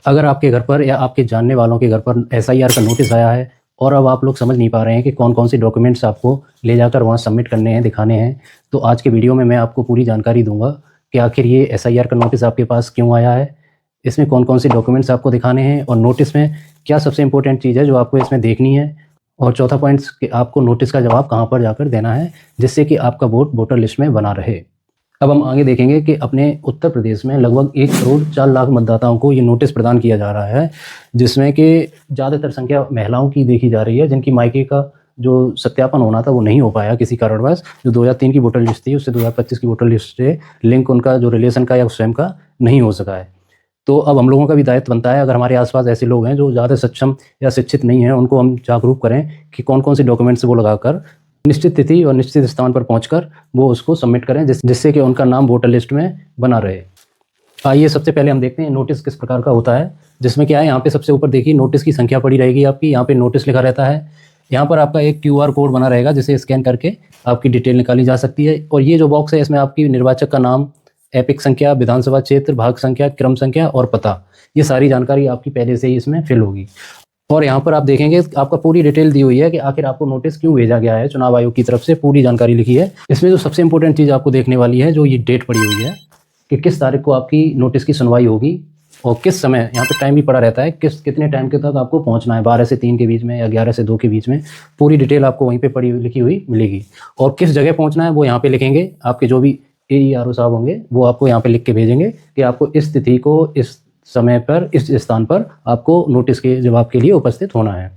अगर आपके घर पर या आपके जानने वालों के घर पर एसआईआर का नोटिस आया है और अब आप लोग समझ नहीं पा रहे हैं कि कौन कौन से डॉक्यूमेंट्स आपको ले जाकर वहाँ सबमिट करने हैं, दिखाने हैं, तो आज के वीडियो में मैं आपको पूरी जानकारी दूंगा कि आखिर ये एसआईआर का नोटिस आपके पास क्यों आया है, इसमें कौन कौन से डॉक्यूमेंट्स आपको दिखाने हैं और नोटिस में क्या सबसे इंपॉर्टेंट चीज़ है जो आपको इसमें देखनी है, और चौथा पॉइंट कि आपको नोटिस का जवाब कहाँ पर जाकर देना है जिससे कि आपका वोट वोटर लिस्ट में बना रहे। अब हम आगे देखेंगे कि अपने उत्तर प्रदेश में लगभग 1 करोड़ 4 लाख मतदाताओं को ये नोटिस प्रदान किया जा रहा है, जिसमें कि ज़्यादातर संख्या महिलाओं की देखी जा रही है, जिनकी मायके का जो सत्यापन होना था वो नहीं हो पाया किसी कारणवश। जो 2003 की वोटर लिस्ट थी उससे 2025 की वोटर लिस्ट से लिंक उनका जो रिलेशन का या स्वयं का नहीं हो सका है। तो अब हम लोगों का भी दायित्व बनता है, अगर हमारे आसपास ऐसे लोग हैं जो ज़्यादा सक्षम या शिक्षित नहीं हैं, उनको हम जागरूक करें कि कौन कौन से डॉक्यूमेंट्स वो लगाकर निश्चित तिथि और निश्चित स्थान पर पहुंचकर वो उसको सबमिट करें, जिससे कि उनका नाम वोटर लिस्ट में बना रहे। आइए सबसे पहले हम देखते हैं नोटिस किस प्रकार का होता है, जिसमें क्या है, यहाँ पे सबसे ऊपर देखिए नोटिस की संख्या पड़ी रहेगी आपकी, यहाँ पे नोटिस लिखा रहता है, यहाँ पर आपका एक QR कोड बना रहेगा जिसे स्कैन करके आपकी डिटेल निकाली जा सकती है। और ये जो बॉक्स है इसमें आपकी निर्वाचक का नाम, एपिक संख्या, विधानसभा क्षेत्र, भाग संख्या, क्रम संख्या और पता, ये सारी जानकारी आपकी पहले से ही इसमें फिल होगी। और यहाँ पर आप देखेंगे आपका पूरी डिटेल दी हुई है कि आखिर आपको नोटिस क्यों भेजा गया है, चुनाव आयोग की तरफ से पूरी जानकारी लिखी है। इसमें जो सबसे इंपॉर्टेंट चीज़ आपको देखने वाली है, जो ये डेट पड़ी हुई है कि किस तारीख को आपकी नोटिस की सुनवाई होगी और किस समय, यहाँ पे टाइम भी पड़ा रहता है, कितने टाइम के तक आपको पहुँचना है, 12 से 3 के बीच में या 11 से 2 के बीच में, पूरी डिटेल आपको वहीं पर पड़ी लिखी हुई मिलेगी। और किस जगह पहुँचना है वो यहाँ पे लिखेंगे, आपके जो भी AERO साहब होंगे वो आपको यहाँ पे लिख के भेजेंगे कि आपको इस तिथि को, इस समय पर, इस स्थान पर आपको नोटिस के जवाब के लिए उपस्थित होना है।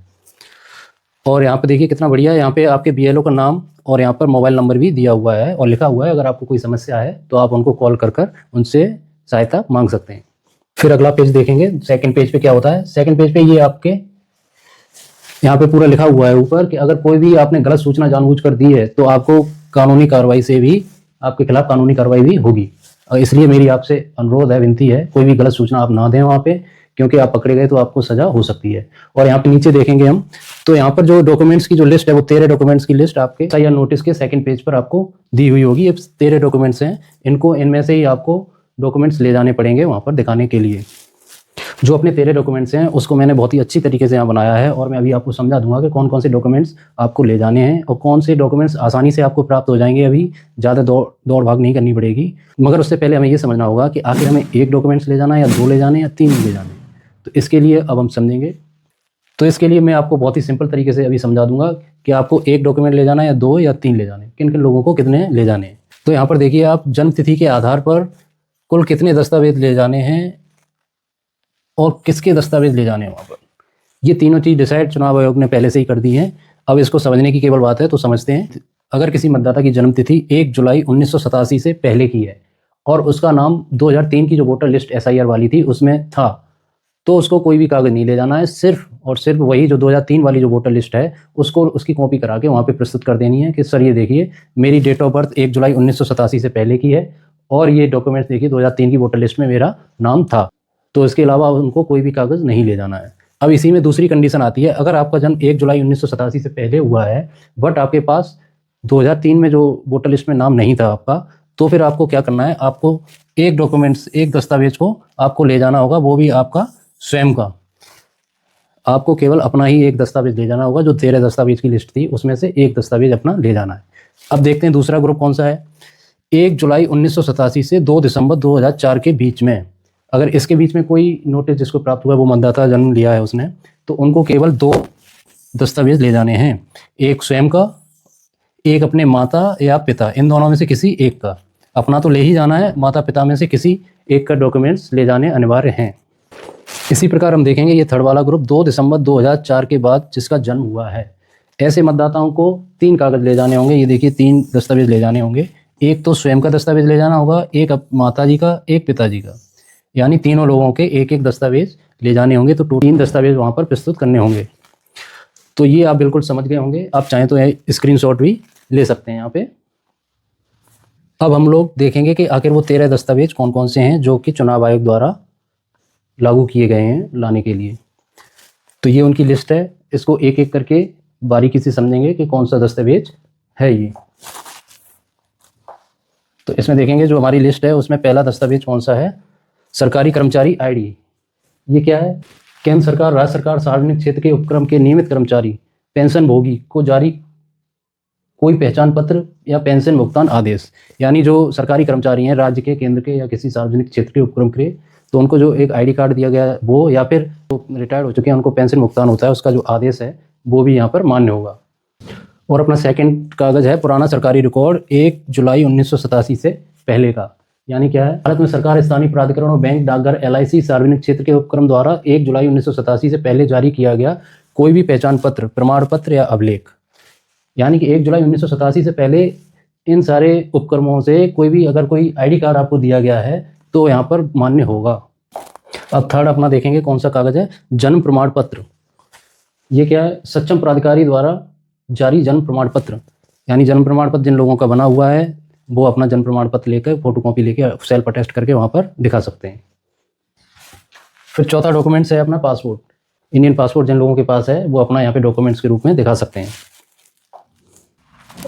और यहाँ पे देखिए कितना बढ़िया है, यहाँ पे आपके BLO का नाम और यहाँ पर मोबाइल नंबर भी दिया हुआ है और लिखा हुआ है, अगर आपको कोई समस्या है तो आप उनको कॉल कर उनसे सहायता मांग सकते हैं। फिर अगला पेज देखेंगे, सेकंड पेज पे क्या होता है। सेकंड पेज पे ये आपके यहाँ पे पूरा लिखा हुआ है ऊपर कि अगर कोई भी आपने गलत सूचना जानबूझकर दी है तो आपको कानूनी कार्रवाई से भी, आपके खिलाफ कानूनी कार्रवाई भी होगी। इसलिए मेरी आपसे अनुरोध है, विनती है, कोई भी गलत सूचना आप ना दें वहाँ पे, क्योंकि आप पकड़े गए तो आपको सजा हो सकती है। और यहाँ पे नीचे देखेंगे हम, तो यहाँ पर जो डॉक्यूमेंट्स की जो लिस्ट है वो 13 डॉक्यूमेंट्स की लिस्ट आपके एसआईआर नोटिस के सेकंड पेज पर आपको दी हुई होगी। ये 13 डॉक्यूमेंट्स हैं, इनमें से ही आपको डॉक्यूमेंट्स ले जाने पड़ेंगे वहाँ पर दिखाने के लिए। जो अपने 13 डॉक्यूमेंट्स हैं उसको मैंने बहुत ही अच्छी तरीके से यहाँ बनाया है और मैं अभी आपको समझा दूंगा कि कौन कौन से डॉक्यूमेंट्स आपको ले जाने हैं और कौन से डॉक्यूमेंट्स आसानी से आपको प्राप्त हो जाएंगे, अभी ज़्यादा दौड़ भाग नहीं करनी पड़ेगी। मगर उससे पहले हमें ये समझना होगा कि आखिर हमें 1 डॉक्यूमेंट्स ले जाना है या 2 ले जाने या 3 ले जाने। तो इसके लिए अब हम समझेंगे। तो इसके लिए मैं आपको बहुत ही सिंपल तरीके से अभी समझा दूंगा कि आपको 1 डॉक्यूमेंट ले जाना है या 2 या 3 ले जाने, किन किन लोगों को कितने ले जाने हैं। तो यहाँ पर देखिए आप जन्म तिथि के आधार पर कुल कितने दस्तावेज ले जाने हैं और किसके दस्तावेज ले जाने हैं वहाँ पर, ये तीनों चीज़ डिसाइड चुनाव आयोग ने पहले से ही कर दी है। अब इसको समझने की केवल बात है, तो समझते हैं। अगर किसी मतदाता की जन्म तिथि 1 जुलाई 1987 से पहले की है और उसका नाम 2003 की जो वोटर लिस्ट एसआईआर वाली थी उसमें था, तो उसको कोई भी कागज नहीं ले जाना है, सिर्फ और सिर्फ वही जो 2003 वाली जो वोटर लिस्ट है उसको, उसकी कॉपी करा के वहाँ पे प्रस्तुत कर देनी है कि सर ये देखिए मेरी डेट ऑफ बर्थ 1 जुलाई 1987 से पहले की है और ये डॉक्यूमेंट्स देखिए 2003 की वोटर लिस्ट में मेरा नाम था। तो इसके अलावा उनको कोई भी कागज़ नहीं ले जाना है। अब इसी में दूसरी कंडीशन आती है, अगर आपका जन्म 1 जुलाई 1987 से पहले हुआ है बट आपके पास 2003 में जो वोटर लिस्ट में नाम नहीं था आपका, तो फिर आपको क्या करना है, आपको एक डॉक्यूमेंट्स, एक दस्तावेज को आपको ले जाना होगा, वो भी आपका स्वयं का। आपको केवल अपना ही एक दस्तावेज ले जाना होगा, जो 13 दस्तावेज की लिस्ट थी उसमें से एक दस्तावेज अपना ले जाना है। अब देखते हैं दूसरा ग्रुप कौन सा है। 1 जुलाई 1987 से 2 दिसंबर 2004 के बीच में, अगर इसके बीच में कोई नोटिस जिसको प्राप्त हुआ, वो मतदाता जन्म लिया है उसने, तो उनको केवल 2 दस्तावेज ले जाने हैं, एक स्वयं का, एक अपने माता या पिता, इन दोनों में से किसी एक का। अपना तो ले ही जाना है, माता पिता में से किसी एक का डॉक्यूमेंट्स ले जाने अनिवार्य हैं। इसी प्रकार हम देखेंगे ये थर्ड वाला ग्रुप 2 दिसंबर 2004 के बाद जिसका जन्म हुआ है, ऐसे मतदाताओं को 3 कागज ले जाने होंगे। ये देखिए 3 दस्तावेज ले जाने होंगे, एक तो स्वयं का दस्तावेज ले जाना होगा, एक माता जी का, एक पिताजी का, यानी तीनों लोगों के एक एक दस्तावेज ले जाने होंगे। तो 3 दस्तावेज वहाँ पर प्रस्तुत करने होंगे। तो ये आप बिल्कुल समझ गए होंगे, आप चाहें तो स्क्रीनशॉट भी ले सकते हैं यहाँ पे। अब हम लोग देखेंगे कि आखिर वो 13 दस्तावेज कौन कौन से हैं जो कि चुनाव आयोग द्वारा लागू किए गए हैं लाने के लिए। तो ये उनकी लिस्ट है, इसको एक एक करके बारीकी से समझेंगे कि कौन सा दस्तावेज है ये। तो इसमें देखेंगे जो हमारी लिस्ट है उसमें पहला दस्तावेज कौन सा है, सरकारी कर्मचारी आईडी। ये क्या है? केंद्र सरकार, राज्य सरकार, सार्वजनिक क्षेत्र के उपक्रम के नियमित कर्मचारी, पेंशन भोगी को जारी कोई पहचान पत्र या पेंशन भुगतान आदेश। यानी जो सरकारी कर्मचारी हैं राज्य के, केंद्र के या किसी सार्वजनिक क्षेत्र के उपक्रम के, तो उनको जो एक आईडी कार्ड दिया गया है वो, या फिर जो रिटायर्ड हो चुके हैं उनको पेंशन भुगतान होता है, उसका जो आदेश है वो भी यहाँ पर मान्य होगा। और अपना सेकंड कागज़ है पुराना सरकारी रिकॉर्ड 1 जुलाई 1987 से पहले का। यानी क्या है? भारत में सरकार, स्थानीय प्राधिकरण और बैंक, डाकघर, LIC, सार्वजनिक क्षेत्र के उपक्रम द्वारा 1 जुलाई 1987 से पहले जारी किया गया कोई भी पहचान पत्र, प्रमाण पत्र या अभिलेख। यानी कि 1 जुलाई 1987 से पहले इन सारे उपक्रमों से कोई भी अगर कोई आईडी कार्ड आपको दिया गया है तो यहाँ पर मान्य होगा। अब थर्ड अपना देखेंगे कौन सा कागज़ है? जन्म प्रमाण पत्र। ये क्या है? सक्षम प्राधिकारी द्वारा जारी जन्म प्रमाण पत्र। यानी जन्म प्रमाण पत्र जिन लोगों का बना हुआ है वो अपना जन्म प्रमाण पत्र लेकर, फोटोकॉपी लेकर, सेल्फ अटेस्ट करके वहाँ पर दिखा सकते हैं। फिर चौथा डॉक्यूमेंट्स है अपना पासपोर्ट। इंडियन पासपोर्ट जिन लोगों के पास है वो अपना यहाँ पे डॉक्यूमेंट्स के रूप में दिखा सकते हैं।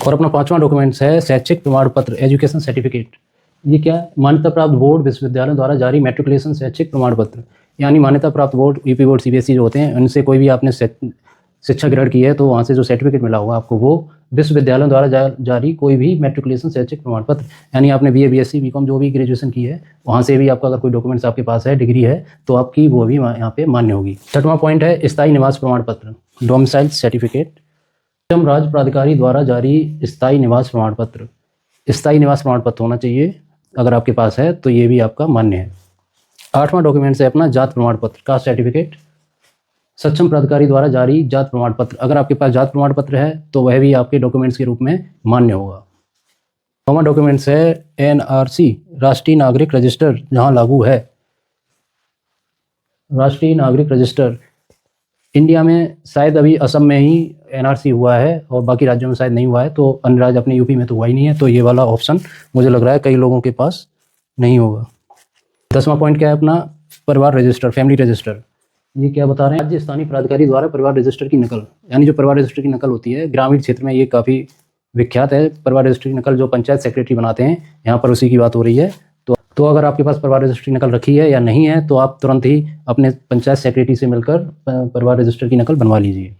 और अपना पांचवा डॉक्यूमेंट्स है शैक्षिक प्रमाण पत्र, एजुकेशन सर्टिफिकेट। ये क्या है? मान्यता प्राप्त बोर्ड, विश्वविद्यालय द्वारा जारी मैट्रिकुलेशन शैक्षिक प्रमाण पत्र। यानी मान्यता प्राप्त बोर्ड, यूपी बोर्ड, CBSE जो होते हैं, उनसे कोई भी आपने शिक्षा ग्रहण की है तो वहाँ से जो सर्टिफिकेट मिला होगा आपको, वो विश्वविद्यालयों द्वारा जारी कोई भी मैट्रिकुलेशन शैक्षिक प्रमाण पत्र। यानी आपने BA, BSc, BCom जो भी ग्रेजुएशन की है वहाँ से भी आपका अगर कोई डॉक्यूमेंट्स आपके पास है, डिग्री है, तो आपकी वो भी यहाँ पे मान्य होगी। छठवां पॉइंट है स्थायी निवास प्रमाण पत्र, डोमिसाइल सर्टिफिकेट। सक्षम राज्य प्राधिकारी द्वारा जारी स्थायी निवास प्रमाण पत्र। स्थायी निवास प्रमाण पत्र होना चाहिए, अगर आपके पास है तो ये भी आपका मान्य है। आठवां डॉक्यूमेंट्स है अपना जात प्रमाण पत्र, कास्ट सर्टिफिकेट। सक्षम प्राधिकारी द्वारा जारी जात प्रमाण पत्र। अगर आपके पास जात प्रमाण पत्र है तो वह भी आपके डॉक्यूमेंट्स के रूप में मान्य होगा। नौवां डॉक्यूमेंट्स है NRC, राष्ट्रीय नागरिक रजिस्टर, जहाँ लागू है। राष्ट्रीय नागरिक रजिस्टर इंडिया में शायद अभी असम में ही NRC हुआ है और बाकी राज्यों में शायद नहीं हुआ है, तो अन्य राज्य अपने यूपी में तो हुआ ही नहीं है, तो ये वाला ऑप्शन मुझे लग रहा है कई लोगों के पास नहीं होगा। 10वां पॉइंट क्या है अपना? परिवार रजिस्टर, फैमिली रजिस्टर। ये क्या बता रहे हैं? राज्य स्थानीय प्राधिकारी द्वारा परिवार रजिस्टर की नकल। यानी जो परिवार रजिस्टर की नकल होती है ग्रामीण क्षेत्र में, ये काफ़ी विख्यात है। परिवार रजिस्टर की नकल जो पंचायत सेक्रेटरी बनाते हैं, यहाँ पर उसी की बात हो रही है। तो अगर आपके पास परिवार रजिस्टर की नकल रखी है या नहीं है तो आप तुरंत ही अपने पंचायत सेक्रेटरी से मिलकर परिवार रजिस्टर की नकल बनवा लीजिए।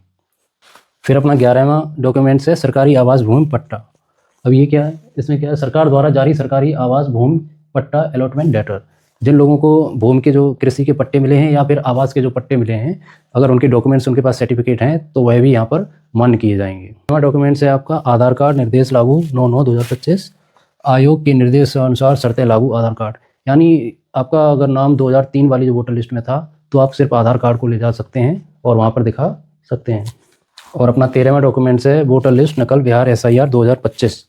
फिर अपना 11वां डॉक्यूमेंट्स है सरकारी आवास भूमि पट्टा। अब ये क्या है? इसमें क्या है? सरकार द्वारा जारी सरकारी आवास भूमि पट्टा अलॉटमेंट लेटर। जिन लोगों को भूमि के जो कृषि के पट्टे मिले हैं या फिर आवास के जो पट्टे मिले हैं, अगर उनके डॉक्यूमेंट्स, उनके पास सर्टिफिकेट हैं तो वह भी यहाँ पर मान्य किए जाएंगे। 9वां डॉक्यूमेंट्स है आपका आधार कार्ड निर्देश लागू 9/9/2025। आयोग के निर्देशानुसार शर्तें लागू आधार कार्ड। यानी आपका अगर नाम 2003 वाली जो वोटर लिस्ट में था तो आप सिर्फ आधार कार्ड को ले जा सकते हैं और वहाँ पर दिखा सकते हैं। और अपना 13वां डॉक्यूमेंट्स है वोटर लिस्ट नकल बिहार SIR 2025।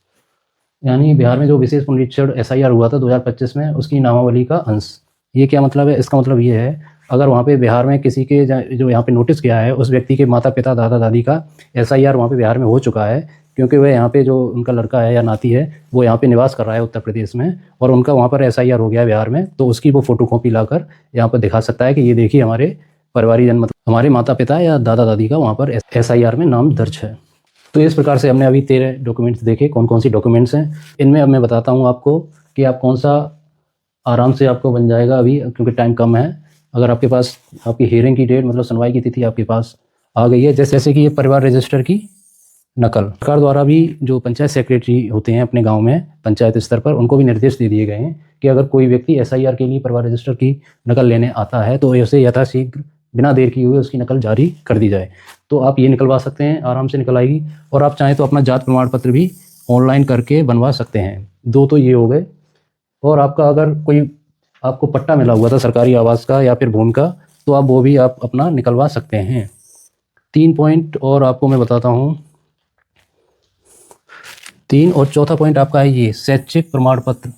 यानी बिहार में जो विशेष पुनरीक्षण SIR हुआ था 2025 में, उसकी नामावली का अंश। ये क्या मतलब है? इसका मतलब ये है अगर वहाँ पे बिहार में किसी के जो यहाँ पे नोटिस किया है उस व्यक्ति के माता पिता, दादा दादी का SIR वहाँ पे बिहार में हो चुका है, क्योंकि वह यहाँ पे जो उनका लड़का है या नाती है वो यहाँ पे निवास कर रहा है उत्तर प्रदेश में और उनका वहाँ पर SIR हो गया है बिहार में, तो उसकी वो फोटोकॉपी लाकर यहाँ पर दिखा सकता है कि ये देखिए हमारे परिवारिक जन, मतलब हमारे माता पिता या दादा दादी का वहाँ पर SIR में नाम दर्ज है। तो इस प्रकार से हमने अभी 13 डॉक्यूमेंट्स देखे, कौन कौन सी डॉक्यूमेंट्स हैं। इनमें अब मैं बताता हूँ आपको कि आप कौन सा आराम से आपको बन जाएगा अभी, क्योंकि टाइम कम है। अगर आपके पास आपकी हियरिंग की डेट, मतलब सुनवाई की तिथि आपके पास आ गई है, जैसे कि ये परिवार रजिस्टर की नकल। सरकार द्वारा भी जो पंचायत सेक्रेटरी होते हैं अपने गांव में पंचायत स्तर पर, उनको भी निर्देश दे दिए गए हैं कि अगर कोई व्यक्ति SIR के लिए परिवार रजिस्टर की नकल लेने आता है तो उसे यथाशीघ्र बिना देर किए हुए उसकी नकल जारी कर दी जाए। तो आप ये निकलवा सकते हैं, आराम से निकल आएगी। और आप चाहें तो अपना जात प्रमाण पत्र भी ऑनलाइन करके बनवा सकते हैं। 2 तो ये हो गए। और आपका अगर कोई आपको पट्टा मिला हुआ था सरकारी आवास का या फिर भूमि का, तो आप वो भी आप अपना निकलवा सकते हैं। 3 पॉइंट और आपको मैं बताता हूँ। 3 और चौथा पॉइंट आपका है ये शैक्षिक प्रमाण पत्र।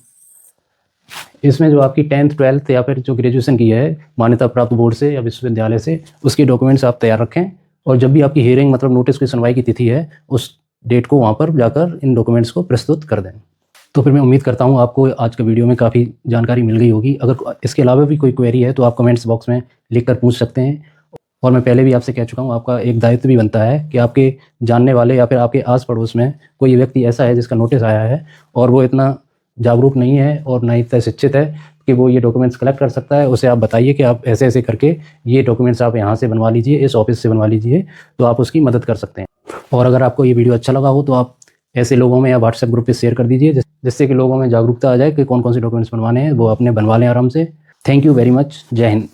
इसमें जो आपकी 10th 12th या फिर जो ग्रेजुएशन की है मान्यता प्राप्त बोर्ड से या विश्वविद्यालय से, उसकी डॉक्यूमेंट्स आप तैयार रखें। और जब भी आपकी हियरिंग, मतलब नोटिस की सुनवाई की तिथि है, उस डेट को वहाँ पर जाकर इन डॉक्यूमेंट्स को प्रस्तुत कर दें। तो फिर मैं उम्मीद करता हूँ आपको आज का वीडियो में काफ़ी जानकारी मिल गई होगी। अगर इसके अलावा भी कोई क्वेरी है तो आप कमेंट्स बॉक्स में लिख कर पूछ सकते हैं। और मैं पहले भी आपसे कह चुका हूँ, आपका एक दायित्व भी बनता है कि आपके जानने वाले या फिर आपके आस पड़ोस में कोई व्यक्ति ऐसा है जिसका नोटिस आया है और वो इतना जागरूक नहीं है और ना ही इतना शिक्षित है कि वो ये डॉक्यूमेंट्स कलेक्ट कर सकता है, उसे आप बताइए कि आप ऐसे ऐसे करके ये डॉक्यूमेंट्स आप यहाँ से बनवा लीजिए, इस ऑफिस से बनवा लीजिए, तो आप उसकी मदद कर सकते हैं। और अगर आपको ये वीडियो अच्छा लगा हो तो आप ऐसे लोगों में या व्हाट्सएप ग्रुप पे शेयर कर दीजिए, जिससे कि लोगों में जागरूकता आ जाए कि कौन कौन से डॉक्यूमेंट्स बनवाने हैं, वो अपने बनवा लें आराम से। Thank you very much. जय हिंद।